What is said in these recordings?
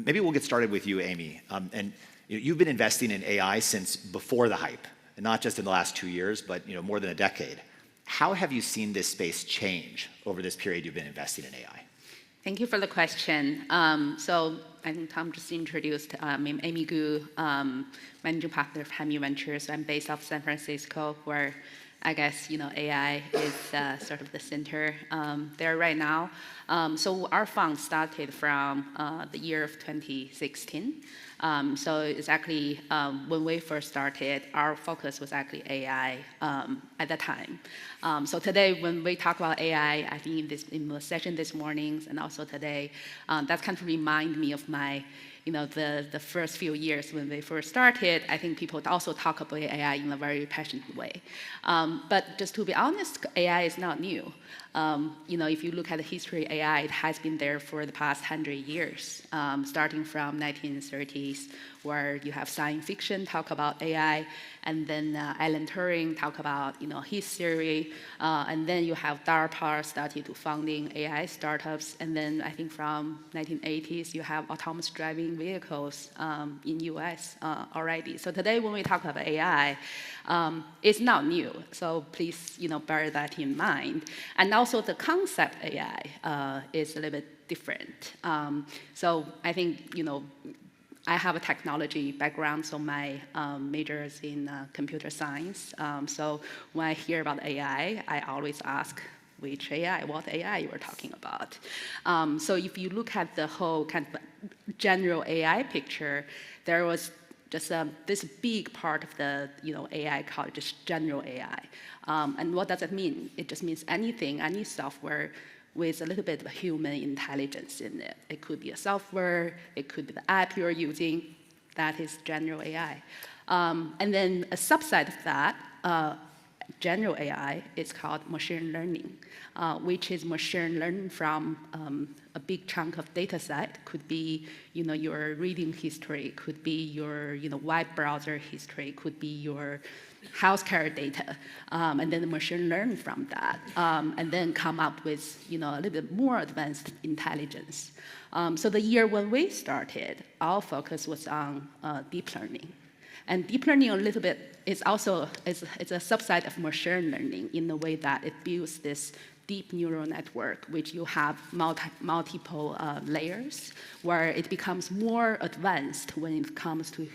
maybe we'll get started with you, Amy. And you've been investing in AI since before the hype, and not just in the last 2 years, but more than a decade. How have you seen this space change over this period you've been investing in AI? Thank you for the question. So I think Tom just introduced Amy Gu, managing partner of Hemi Ventures. I'm based off San Francisco, where I guess AI is sort of the center there right now. So our fund started from the year of 2016. So it's actually, when we first started, our focus was actually AI at that time. So today, when we talk about AI, I think in the session this morning and also today, that kind of remind me of my, the first few years when we first started. I think people also talk about AI in a very passionate way. But just to be honest, AI is not new. If you look at the history of AI, it has been there for the past 100 years, starting from 1930s, where you have science fiction talk about AI, and then Alan Turing talk about his theory, and then you have DARPA started to funding AI startups, and then I think from 1980s you have autonomous driving vehicles in US already. So today when we talk about AI, it's not new. So please bear that in mind. And also the concept AI is a little bit different. So I think I have a technology background, so my major is in computer science. So when I hear about AI, I always ask, which AI, what AI you were talking about? So if you look at the whole kind of general AI picture, there was just this big part of the AI called just general AI. And what does it mean? It just means anything, any software with a little bit of human intelligence in it. It could be a software, it could be the app you're using. That is general AI. And then a subset of that, general AI, is called machine learning, which is machine learning from a big chunk of data set. Could be your reading history, could be your web browser history, could be your healthcare data, and then the machine learn from that, and then come up with a little bit more advanced intelligence. So the year when we started, our focus was on deep learning. And deep learning a little bit is also it's a subset of machine learning in the way that it builds this deep neural network, which you have multiple layers, where it becomes more advanced when it comes to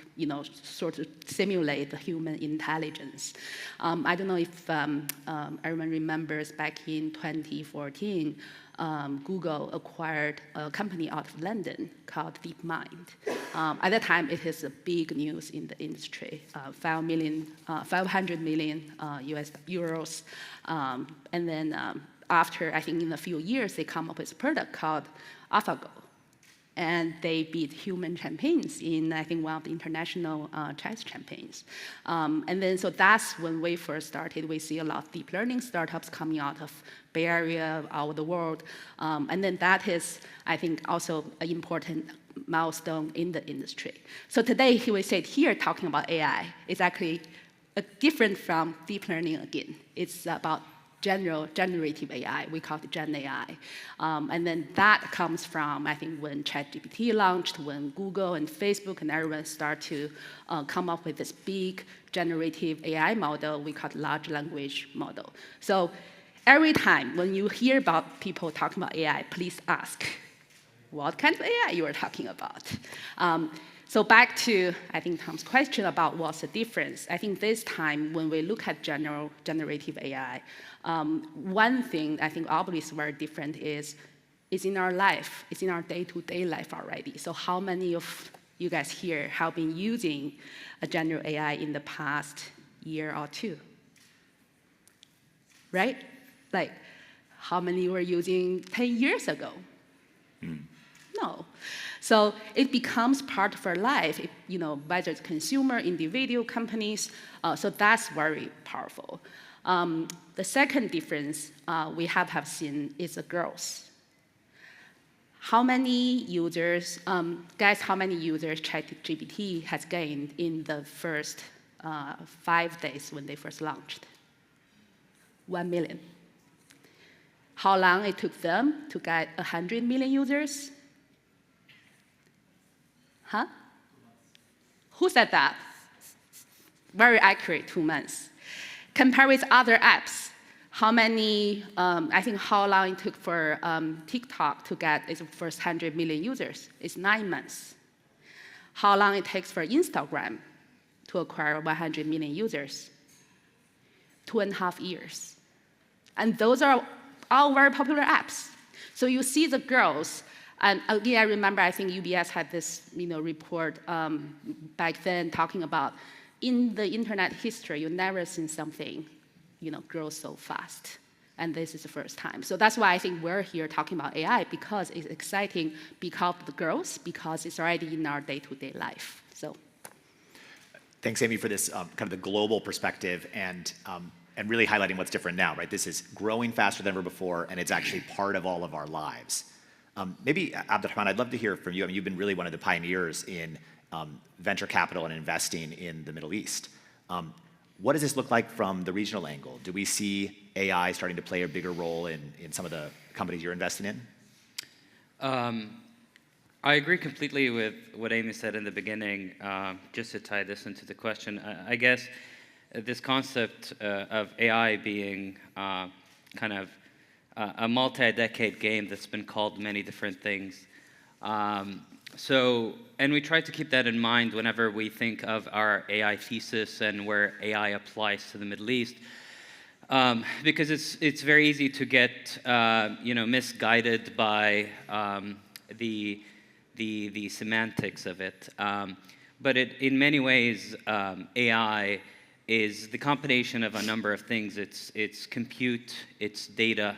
sort of simulate the human intelligence. I don't know if everyone remembers back in 2014. Google acquired a company out of London called DeepMind. At that time, it is a big news in the industry, 500 million US euros. And then after, I think in a few years, they come up with a product called AlphaGo. And they beat human champions in, I think, one of the international chess champions. And then, so that's when we first started. We see a lot of deep learning startups coming out of Bay Area, out of the world. And then that is, I think, also an important milestone in the industry. So today, we sit here talking about AI. It's actually different from deep learning again. It's about generative AI, we call it Gen AI. And then that comes from, I think, when Chat GPT launched, when Google and Facebook and everyone start to come up with this big generative AI model, we call it large language model. So every time when you hear about people talking about AI, please ask, what kind of AI you are talking about? So back to, I think, Tom's question about what's the difference. I think this time, when we look at generative AI, one thing I think obviously very different is in our life. It's in our day-to-day life already. So how many of you guys here have been using a generative AI in the past year or two? Right? Like, how many were using 10 years ago? No. So it becomes part of our life, whether it's consumer, individual, companies. So that's very powerful. The second difference we have seen is the growth. How many users, guess how many users Chat GPT has gained in the first 5 days when they first launched? 1 million. How long it took them to get 100 million users? Huh? Who said that? Very accurate, 2 months. Compare with other apps. How many, I think how long it took for TikTok to get its first 100 million users? It's 9 months. How long it takes for Instagram to acquire 100 million users? 2.5 years. And those are all very popular apps. So you see the girls, and again, I remember, I think UBS had this report back then talking about, in the internet history, you've never seen something grow so fast. And this is the first time. So that's why I think we're here talking about AI, because it's exciting because of the growth, because it's already in our day-to-day life. So. Thanks, Amy, for this kind of the global perspective and really highlighting what's different now, right? This is growing faster than ever before, and it's actually part of all of our lives. Maybe, Abdulrahman, I'd love to hear from you. I mean, you've been really one of the pioneers in venture capital and investing in the Middle East. What does this look like from the regional angle? Do we see AI starting to play a bigger role in some of the companies you're investing in? I agree completely with what Amy said in the beginning. Just to tie this into the question, I guess this concept of AI being kind of a multi-decade game that's been called many different things. And we try to keep that in mind whenever we think of our AI thesis and where AI applies to the Middle East, because it's very easy to get misguided by the semantics of it. But in many ways, AI is the combination of a number of things. It's compute, it's data,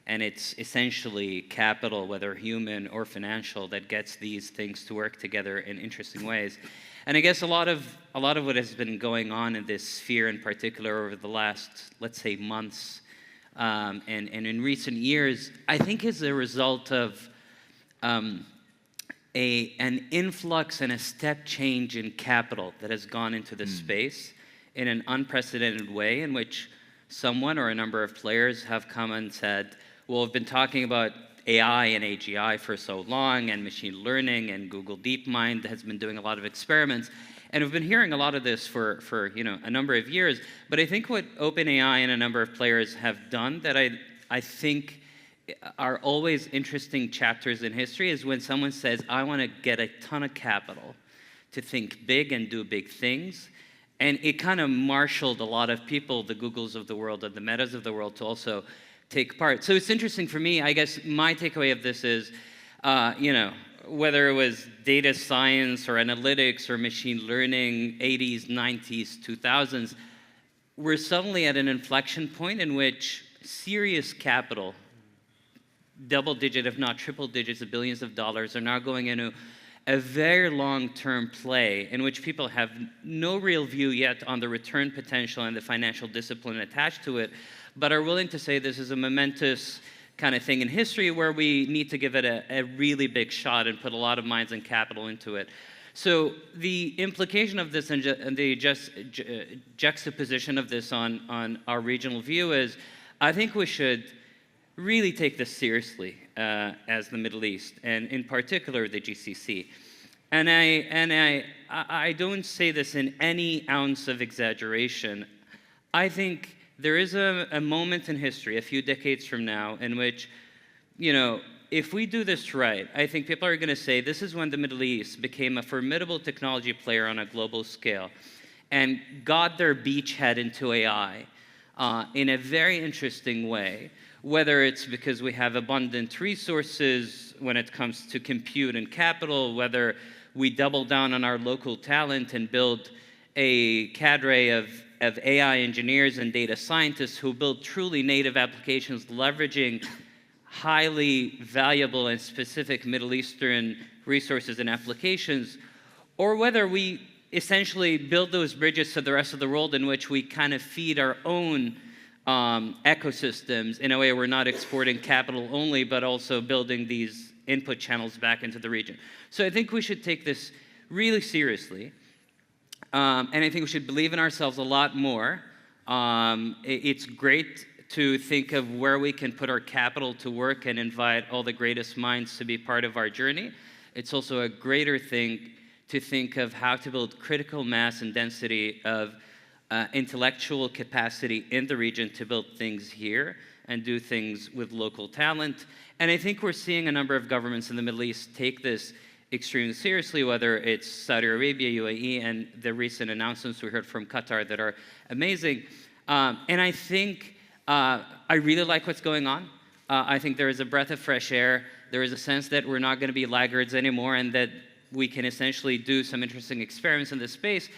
and it's essentially capital, whether human or financial, that gets these things to work together in interesting ways. And I guess a lot of what has been going on in this sphere in particular over the last, let's say, months and in recent years, I think is a result of an influx and a step change in capital that has gone into this space in an unprecedented way, in which someone or a number of players have come and said, well, we've been talking about AI and AGI for so long, and machine learning, and Google DeepMind has been doing a lot of experiments, and we've been hearing a lot of this for a number of years. But I think what OpenAI and a number of players have done that I think are always interesting chapters in history is when someone says, I want to get a ton of capital to think big and do big things. And it kind of marshaled a lot of people, the Googles of the world and the Metas of the world, to also take part. So it's interesting for me. I guess my takeaway of this is, whether it was data science or analytics or machine learning, 80s, 90s, 2000s, we're suddenly at an inflection point in which serious capital, double-digit, if not triple digits of billions of dollars, are now going into a very long-term play in which people have no real view yet on the return potential and the financial discipline attached to it, but are willing to say this is a momentous kind of thing in history where we need to give it a really big shot and put a lot of minds and capital into it. So the implication of this and the juxtaposition of this on our regional view is, I think we should really take this seriously as the Middle East, and in particular the GCC. And I don't say this in any ounce of exaggeration. I think there is a moment in history, a few decades from now, in which, if we do this right, I think people are going to say this is when the Middle East became a formidable technology player on a global scale and got their beachhead into AI in a very interesting way, whether it's because we have abundant resources when it comes to compute and capital, whether we double down on our local talent and build a cadre of AI engineers and data scientists who build truly native applications leveraging highly valuable and specific Middle Eastern resources and applications, or whether we essentially build those bridges to the rest of the world in which we kind of feed our own ecosystems in a way we're not exporting capital only, but also building these input channels back into the region. So I think we should take this really seriously. And I think we should believe in ourselves a lot more. It's great to think of where we can put our capital to work and invite all the greatest minds to be part of our journey. It's also a greater thing to think of how to build critical mass and density of intellectual capacity in the region to build things here and do things with local talent. And I think we're seeing a number of governments in the Middle East take this extremely seriously, whether it's Saudi Arabia, UAE, and the recent announcements we heard from Qatar that are amazing. And I think I really like what's going on. I think there is a breath of fresh air. There is a sense that we're not going to be laggards anymore and that we can essentially do some interesting experiments in this space.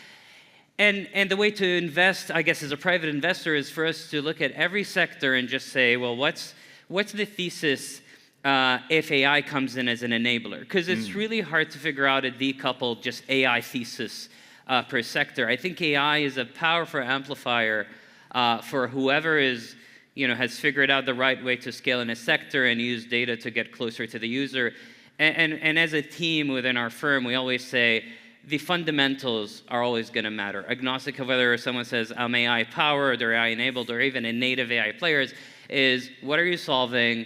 And the way to invest, I guess, as a private investor is for us to look at every sector and just say, well, what's the thesis if AI comes in as an enabler? Because it's really hard to figure out a decoupled just AI thesis per sector. I think AI is a powerful amplifier for whoever has figured out the right way to scale in a sector and use data to get closer to the user. And as a team within our firm, we always say, the fundamentals are always going to matter. Agnostic of whether someone says, I'm AI powered or AI enabled or even in native AI players, is what are you solving?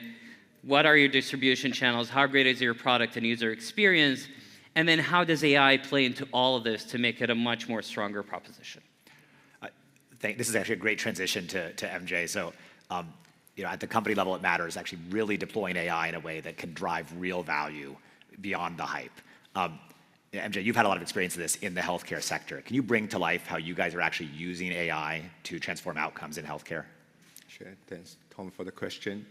What are your distribution channels? How great is your product and user experience? And then how does AI play into all of this to make it a much more stronger proposition? This is actually a great transition to MJ. So, at the company level, it matters actually really deploying AI in a way that can drive real value beyond the hype. MJ, you've had a lot of experience in this in the healthcare sector. Can you bring to life how you guys are actually using AI to transform outcomes in healthcare? Sure. Thanks, Tom, for the question.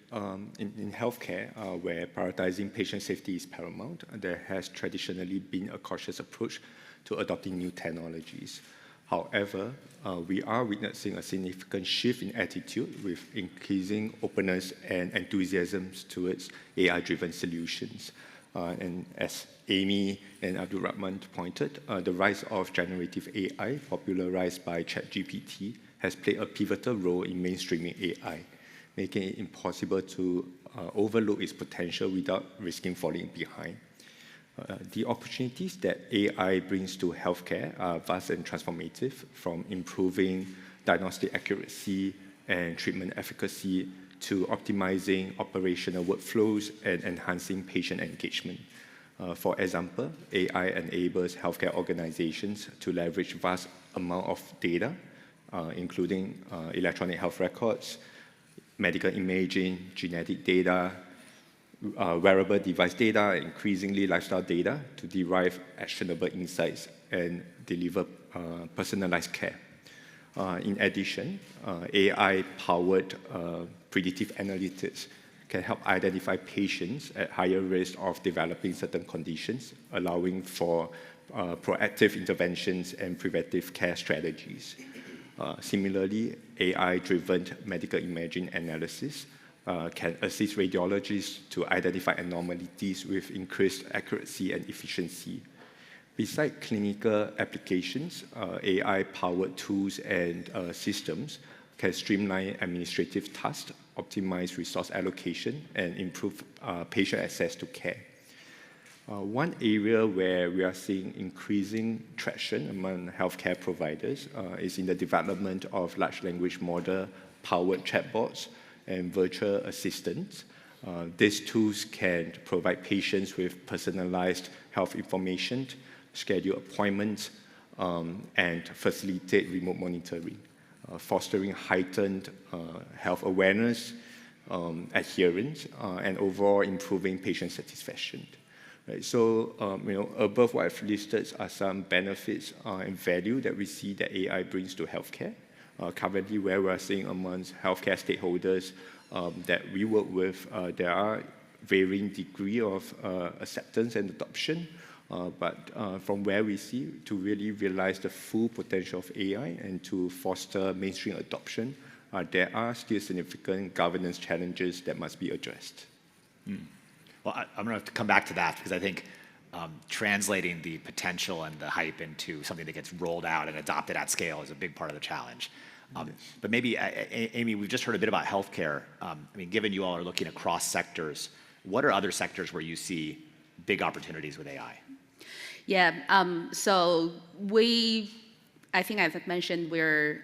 In healthcare, where prioritizing patient safety is paramount, there has traditionally been a cautious approach to adopting new technologies. However, we are witnessing a significant shift in attitude with increasing openness and enthusiasm towards AI-driven solutions. And as Amy and Abdulrahman pointed, the rise of generative AI, popularized by Chat GPT, has played a pivotal role in mainstreaming AI, making it impossible to overlook its potential without risking falling behind. The opportunities that AI brings to healthcare are vast and transformative, from improving diagnostic accuracy and treatment efficacy to optimizing operational workflows and enhancing patient engagement. For example, AI enables healthcare organizations to leverage vast amount of data, including electronic health records, medical imaging, genetic data, wearable device data, increasingly lifestyle data, to derive actionable insights and deliver personalized care. In addition, AI-powered predictive analytics can help identify patients at higher risk of developing certain conditions, allowing for proactive interventions and preventive care strategies. Similarly, AI-driven medical imaging analysis can assist radiologists to identify anomalies with increased accuracy and efficiency. Besides clinical applications, AI-powered tools and systems can streamline administrative tasks, optimize resource allocation, and improve patient access to care. One area where we are seeing increasing traction among healthcare providers is in the development of large language model-powered chatbots and virtual assistants. These tools can provide patients with personalized health information, schedule appointments, and facilitate remote monitoring, fostering heightened health awareness, adherence, and overall improving patient satisfaction. Right. So, above what I've listed are some benefits and value that we see that AI brings to healthcare. Currently, where we are seeing amongst healthcare stakeholders that we work with, there are varying degree of acceptance and adoption. But from where we see to really realize the full potential of AI and to foster mainstream adoption, there are still significant governance challenges that must be addressed. Well, I'm going to have to come back to that because I think translating the potential and the hype into something that gets rolled out and adopted at scale is a big part of the challenge. But maybe, Amy, we've just heard a bit about healthcare. Given you all are looking across sectors, what are other sectors where you see big opportunities with AI? Yeah, so I think I've mentioned we're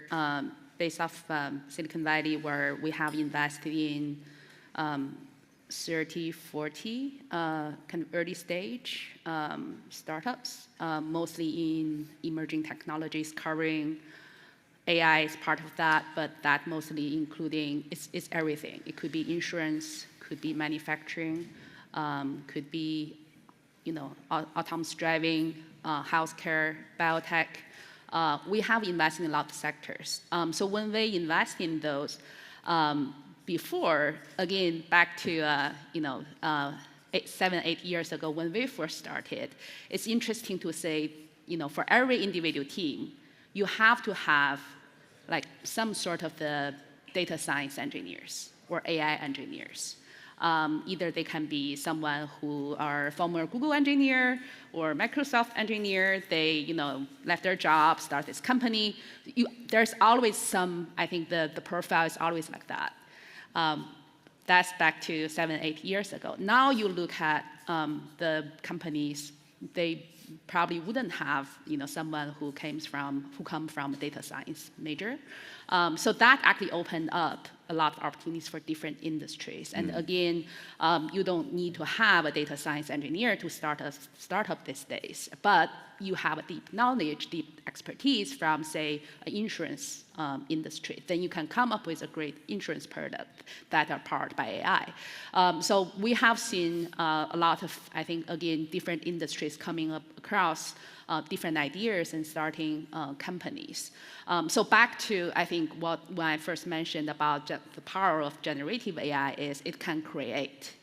based off Silicon Valley, where we have invested in 30, 40 kind of early stage startups, mostly in emerging technologies covering AI is part of that, but that mostly including, it's everything. It could be insurance, could be manufacturing, could be autonomous driving, healthcare, biotech. We have invested in a lot of sectors. So when we invest in those, before, again, back to 7, 8 years ago when we first started, it's interesting to say, for every individual team, you have to have like some sort of the data science engineers or AI engineers. Either they can be someone who are former Google engineer or Microsoft engineer. They left their job, start this company. There's always some, I think the profile is always like that. That's back to 7, 8 years ago. Now you look at the companies, they probably wouldn't have someone who come from a data science major. So that actually opened up a lot of opportunities for different industries. And again, you don't need to have a data science engineer to start a startup these days, but you have a deep knowledge, deep expertise from, say, an insurance industry. Then you can come up with a great insurance product that are powered by AI. So we have seen a lot of, I think, again, different industries coming up across different ideas and starting companies. So back to, I think, when I first mentioned about the power of generative AI is it can create.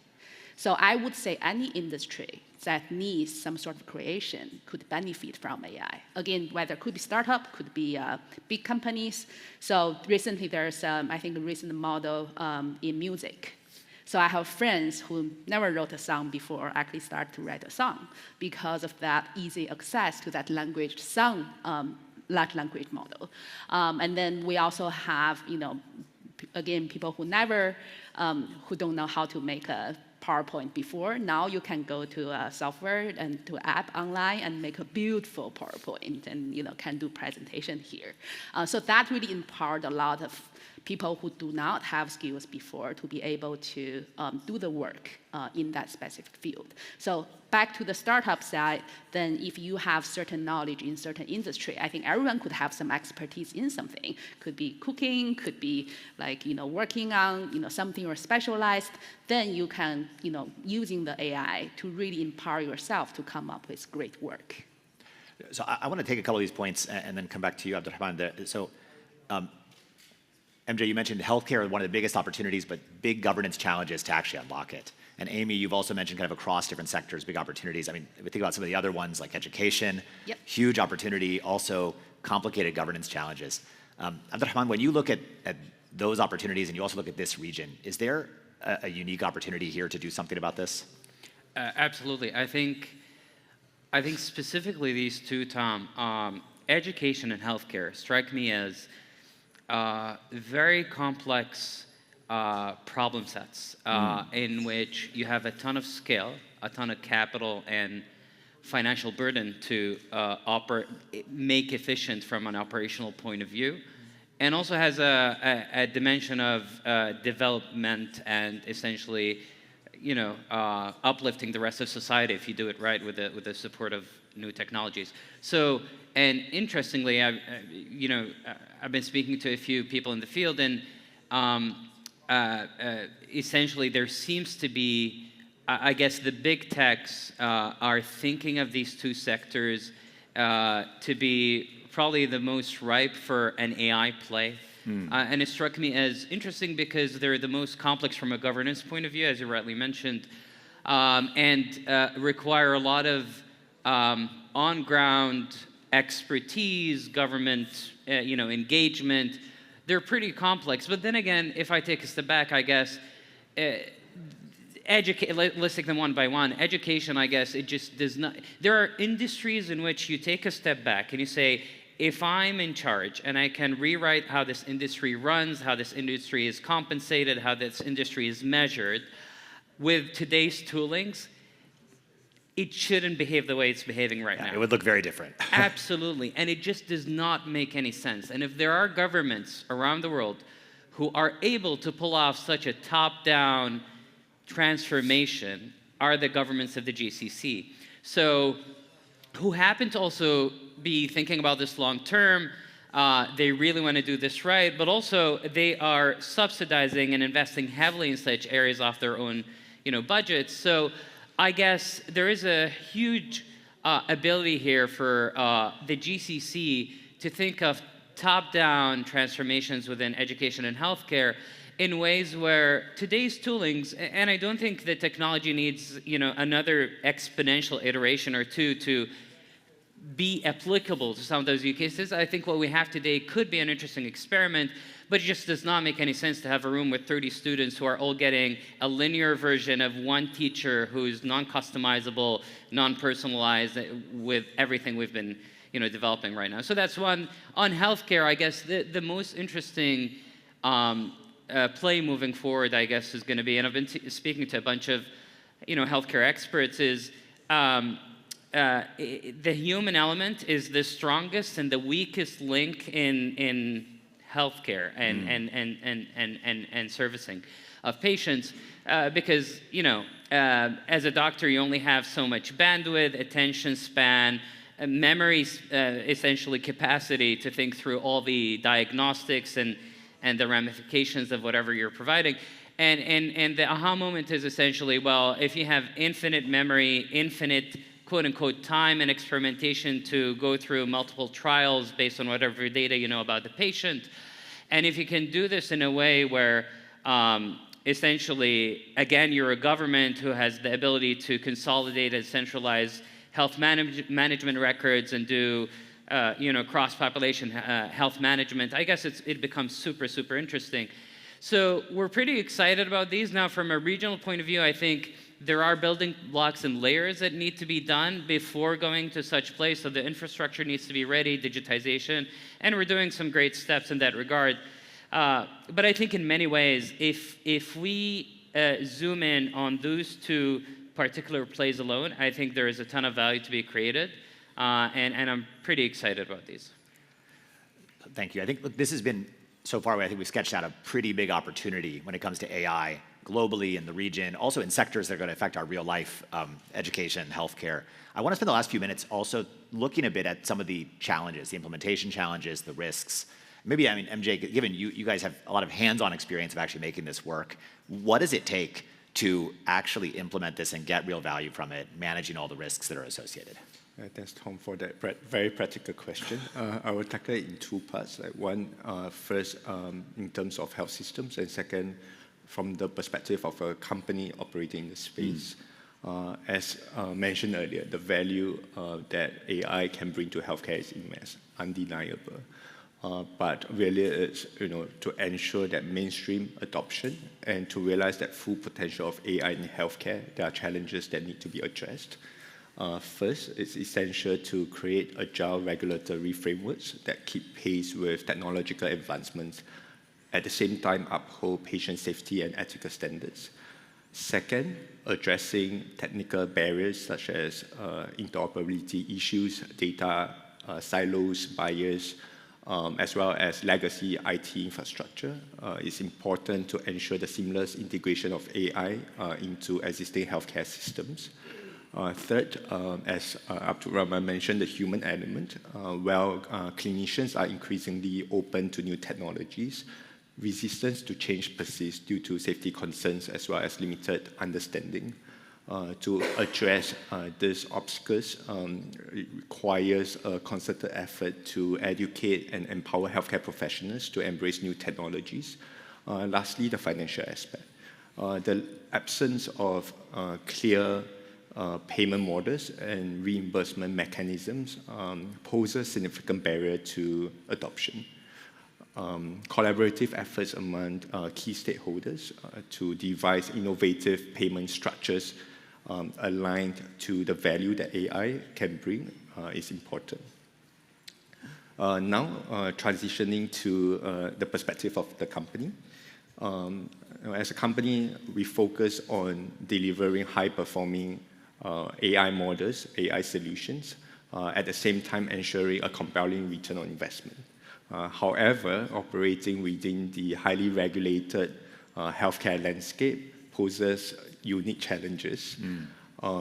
So I would say any industry that needs some sort of creation could benefit from AI. Again, whether it could be startup, could be big companies. So recently there's, I think, a recent model in music. So I have friends who never wrote a song before actually start to write a song because of that easy access to that language song, large language model. And then we also have, again, people who never, who don't know how to make a PowerPoint before. Now you can go to a software and to app online and make a beautiful PowerPoint and can do presentation here. So that really empowered a lot of people who do not have skills before to be able to do the work in that specific field. So back to the startup side, then if you have certain knowledge in certain industry, I think everyone could have some expertise in something. Could be cooking, could be like, working on, something or specialized. Then you can, using the AI to really empower yourself to come up with great work. So I want to take a couple of these points and then come back to you, Abdulrahman. So MJ, you mentioned healthcare, one of the biggest opportunities, but big governance challenges to actually unlock it. And Amy, you've also mentioned kind of across different sectors, big opportunities. I mean, if we think about some of the other ones like education, huge opportunity, also complicated governance challenges. Abdulrahman, when you look at those opportunities and you also look at this region, is there a unique opportunity here to do something about this? Absolutely. I think specifically these two, Tom, education and healthcare strike me as very complex problem sets in which you have a ton of scale, a ton of capital and financial burden to make efficient from an operational point of view, and also has a dimension of development and essentially, uplifting the rest of society if you do it right with the support of new technologies. So, and interestingly, I've been speaking to a few people in the field, and essentially there seems to be, I guess, the big techs are thinking of these two sectors to be probably the most ripe for an AI play. And it struck me as interesting because they're the most complex from a governance point of view, as you rightly mentioned, and require a lot of on-ground expertise, government, engagement. They're pretty complex. But then again, if I take a step back, I guess, let's take them one by one. Education, I guess, it just does not. There are industries in which you take a step back and you say, if I'm in charge and I can rewrite how this industry runs, how this industry is compensated, how this industry is measured, with today's toolings, it shouldn't behave the way it's behaving right now. It would look very different. Absolutely. And it just does not make any sense. And if there are governments around the world who are able to pull off such a top-down transformation are the governments of the GCC. So who happen to also be thinking about this long term. They really want to do this right, but also they are subsidizing and investing heavily in such areas off their own budgets. So I guess there is a huge ability here for the GCC to think of top-down transformations within education and healthcare in ways where today's toolings, and I don't think that technology needs another exponential iteration or two to be applicable to some of those use cases. I think what we have today could be an interesting experiment, but it just does not make any sense to have a room with 30 students who are all getting a linear version of one teacher who's non-customizable, non-personalized with everything we've been developing right now. So that's one. On healthcare, I guess the most interesting play moving forward, I guess, is going to be, and I've been speaking to a bunch of healthcare experts, is the human element is the strongest and the weakest link in healthcare and servicing of patients, because as a doctor you only have so much bandwidth, attention span, memory, essentially capacity to think through all the diagnostics and the ramifications of whatever you're providing. And the aha moment is essentially, well, if you have infinite memory, infinite quote-unquote time and experimentation to go through multiple trials based on whatever data you know about the patient, and if you can do this in a way where essentially, again, you're a government who has the ability to consolidate and centralize health management records and do cross-population health management, I guess it becomes super, super interesting. So we're pretty excited about these. Now, from a regional point of view, I think there are building blocks and layers that need to be done before going to such place. So the infrastructure needs to be ready, digitization, and we're doing some great steps in that regard. But I think in many ways, if we zoom in on those two particular plays alone, I think there is a ton of value to be created, and I'm pretty excited about these. Thank you. I think, look, this has been, so far, I think we've sketched out a pretty big opportunity when it comes to AI globally in the region, also in sectors that are going to affect our real life, education, healthcare. I want to spend the last few minutes also looking a bit at some of the challenges, the implementation challenges, the risks. Maybe, I mean, MJ, given you guys have a lot of hands-on experience of actually making this work, what does it take to actually implement this and get real value from it, managing all the risks that are associated? Thanks, Tom, for that very practical question. I will tackle it in two parts. One, first, in terms of health systems, and second, from the perspective of a company operating in the space. As mentioned earlier, the value that AI can bring to healthcare is immense, undeniable. But really, it's to ensure that mainstream adoption and to realize that full potential of AI in healthcare, there are challenges that need to be addressed. First, it's essential to create agile regulatory frameworks that keep pace with technological advancements, at the same time uphold patient safety and ethical standards. Second, addressing technical barriers such as interoperability issues, data silos, bias, as well as legacy IT infrastructure. It's important to ensure the seamless integration of AI into existing healthcare systems. Third, as Abdulrahman mentioned, the human element. Clinicians are increasingly open to new technologies, resistance to change persists due to safety concerns as well as limited understanding. To address these obstacles, it requires a concerted effort to educate and empower healthcare professionals to embrace new technologies. Lastly, the financial aspect. The absence of clear payment models and reimbursement mechanisms poses a significant barrier to adoption. Collaborative efforts among key stakeholders to devise innovative payment structures aligned to the value that AI can bring is important. Now, transitioning to the perspective of the company. As a company, we focus on delivering high-performing AI models, AI solutions, at the same time ensuring a compelling return on investment. However, operating within the highly regulated healthcare landscape, poses unique challenges,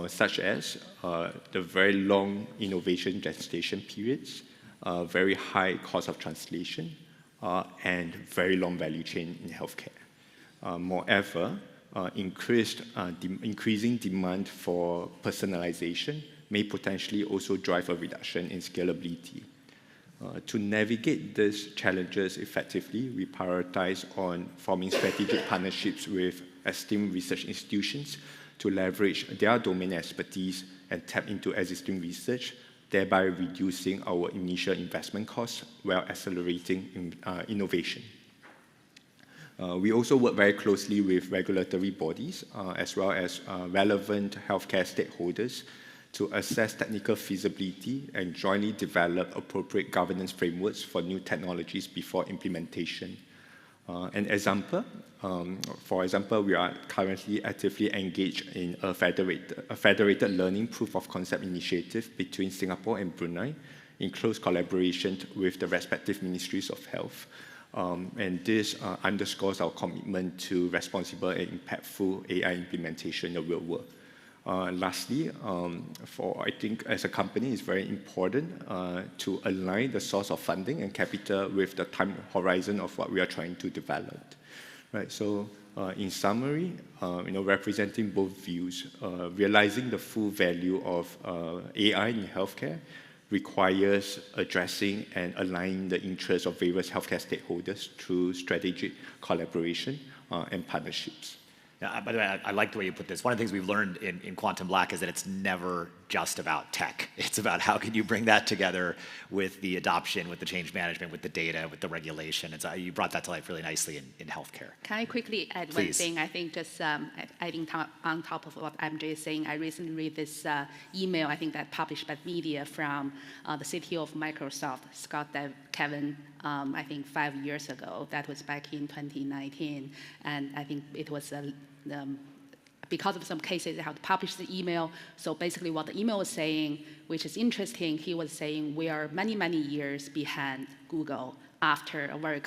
such as the very long innovation gestation periods, very high cost of translation, and very long value chain in healthcare. Moreover, increasing demand for personalization may potentially also drive a reduction in scalability. To navigate these challenges effectively, we prioritize on forming strategic partnerships with esteemed research institutions to leverage their domain expertise and tap into existing research, thereby reducing our initial investment costs while accelerating innovation. We also work very closely with regulatory bodies as well as relevant healthcare stakeholders to assess technical feasibility and jointly develop appropriate governance frameworks for new technologies before implementation. For example, we are currently actively engaged in a federated learning proof of concept initiative between Singapore and Brunei in close collaboration with the respective ministries of health. And this underscores our commitment to responsible and impactful AI implementation in the real world. Lastly, I think as a company, it's very important to align the source of funding and capital with the time horizon of what we are trying to develop. Right. So, in summary, representing both views, realizing the full value of AI in healthcare requires addressing and aligning the interests of various healthcare stakeholders through strategic collaboration and partnerships. Yeah, by the way, I like the way you put this. One of the things we've learned in Quantum Black is that it's never just about tech. It's about how can you bring that together with the adoption, with the change management, with the data, with the regulation. You brought that to life really nicely in healthcare. Can I quickly add Please. one thing? I think just adding on top of what MJ is saying, I recently read this email, I think that published by media from the CTO of Microsoft, Scott Kevin, I think 5 years ago. That was back in 2019. And I think it was because of some cases, they have to publish the email. So basically what the email was saying, which is interesting, he was saying we are many, many years behind Google after a very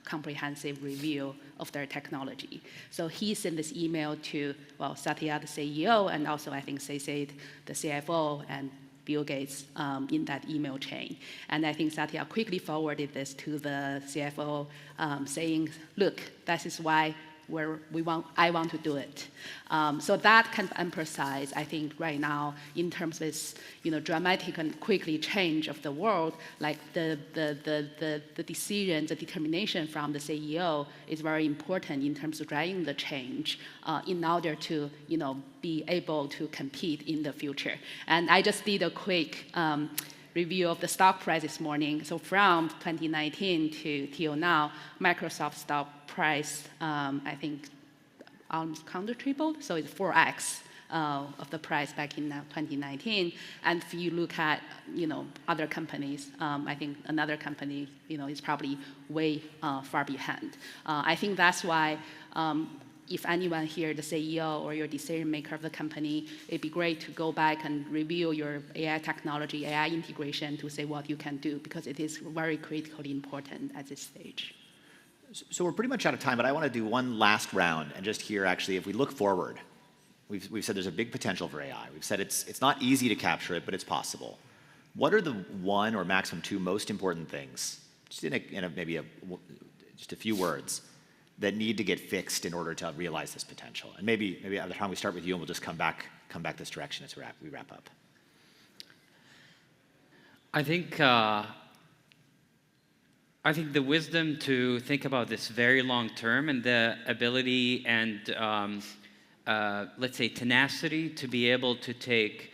comprehensive review of their technology. So he sent this email to, Satya, the CEO, and also I think Said, the CFO, and Bill Gates in that email chain. And I think Satya quickly forwarded this to the CFO saying, look, that is why I want to do it. So that can emphasize, I think, right now, in terms of this, dramatic and quickly change of the world, like the decision, the determination from the CEO is very important in terms of driving the change in order to, be able to compete in the future. And I just did a quick review of the stock price this morning. So from 2019 till now, Microsoft stock price, I think, almost counter tripled. So it's 4x of the price back in 2019. And if you look at, other companies, I think another company, is probably way far behind. I think that's why if anyone here, the CEO or your decision maker of the company, it'd be great to go back and review your AI technology, AI integration to say what you can do, because it is very critically important at this stage. So we're pretty much out of time, but I want to do one last round and just hear, actually, if we look forward, we've said there's a big potential for AI. We've said it's not easy to capture it, but it's possible. What are the one or maximum two most important things, just just a few words, that need to get fixed in order to realize this potential? And maybe at the time we start with you, and we'll just come back this direction as we wrap up. I think the wisdom to think about this very long term and the ability and let's say tenacity to be able to take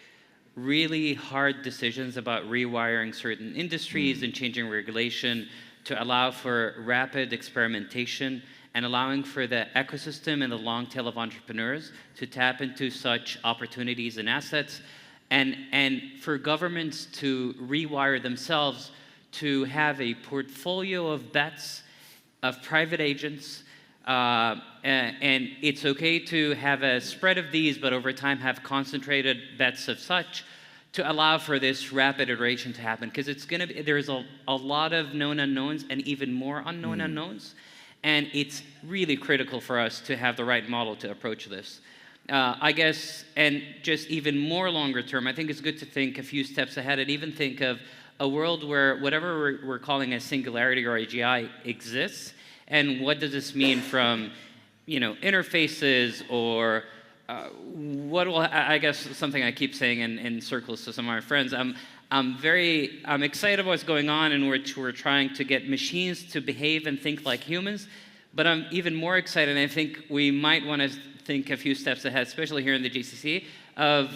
really hard decisions about rewiring certain industries and changing regulation to allow for rapid experimentation and allowing for the ecosystem and the long tail of entrepreneurs to tap into such opportunities and assets, and for governments to rewire themselves to have a portfolio of bets of private agents, and it's okay to have a spread of these, but over time have concentrated bets of such to allow for this rapid iteration to happen, because there's a lot of known unknowns and even more unknown unknowns. And it's really critical for us to have the right model to approach this. I guess, and just even more longer term, I think it's good to think a few steps ahead and even think of a world where whatever we're calling a singularity or AGI exists, and what does this mean from, interfaces or I guess something I keep saying in circles to some of my friends, I'm excited about what's going on in which we're trying to get machines to behave and think like humans, but I'm even more excited, and I think we might want to think a few steps ahead, especially here in the GCC, of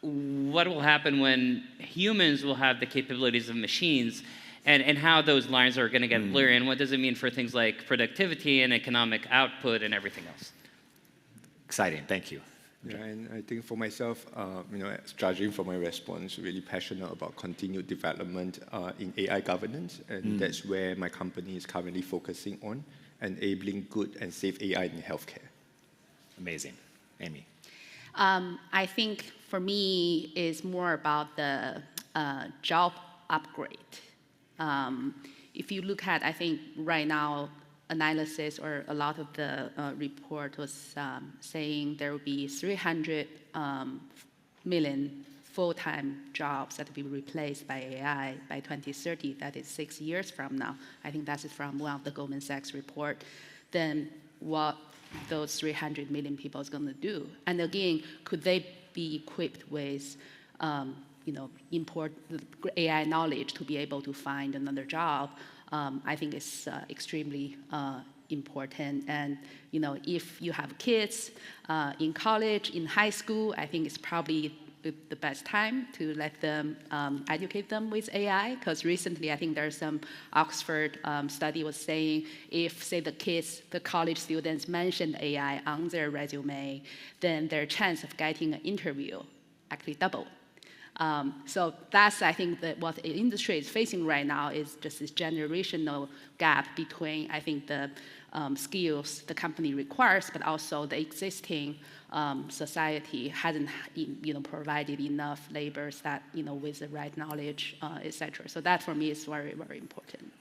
what will happen when humans will have the capabilities of machines, and how those lines are going to get blurry, and what does it mean for things like productivity and economic output and everything else. Exciting, thank you. Yeah, and I think for myself, judging from my response, really passionate about continued development in AI governance, and that's where my company is currently focusing on, enabling good and safe AI in healthcare. Amazing. Amy. I think for me, it's more about the job upgrade. If you look at, I think right now, analysis or a lot of the report was saying there will be 300 million full-time jobs that will be replaced by AI by 2030. That is 6 years from now. I think that's from one of the Goldman Sachs report. Then what those 300 million people is going to do? And again, could they be equipped with import AI knowledge to be able to find another job? I think it's extremely important. And if you have kids in college, in high school, I think it's probably the best time to let them educate them with AI. Because recently, I think there's some Oxford study was saying if, say, the college students mentioned AI on their resume, then their chance of getting an interview actually doubled. So that's, I think, that what the industry is facing right now is just this generational gap between, I think, the skills the company requires, but also the existing society hasn't, provided enough laborers that, with the right knowledge, et cetera. So that, for me, is very, very important.